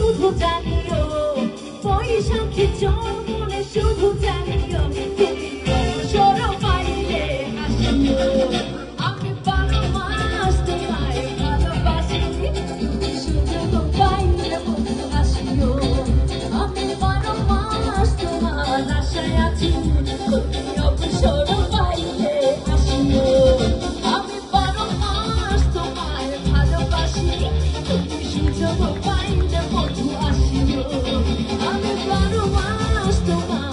শুধু জানিও বৈশাখী যৌবনে শুধু জানিও তুমি অবসর পাইলে আসিও আমি 12 মাস তোমায় ভালোবাসি তুমি সুযোগ পাইলে বন্ধু আসিও আমি 12 মাস তোমার আশায় আছি তুমি অবসর পাইলে আসিও আমি 12 মাস তোমায় ভালোবাসি তুমি সুযোগ পাইলে বন্ধু আসিও আমি 12 মাস তোমার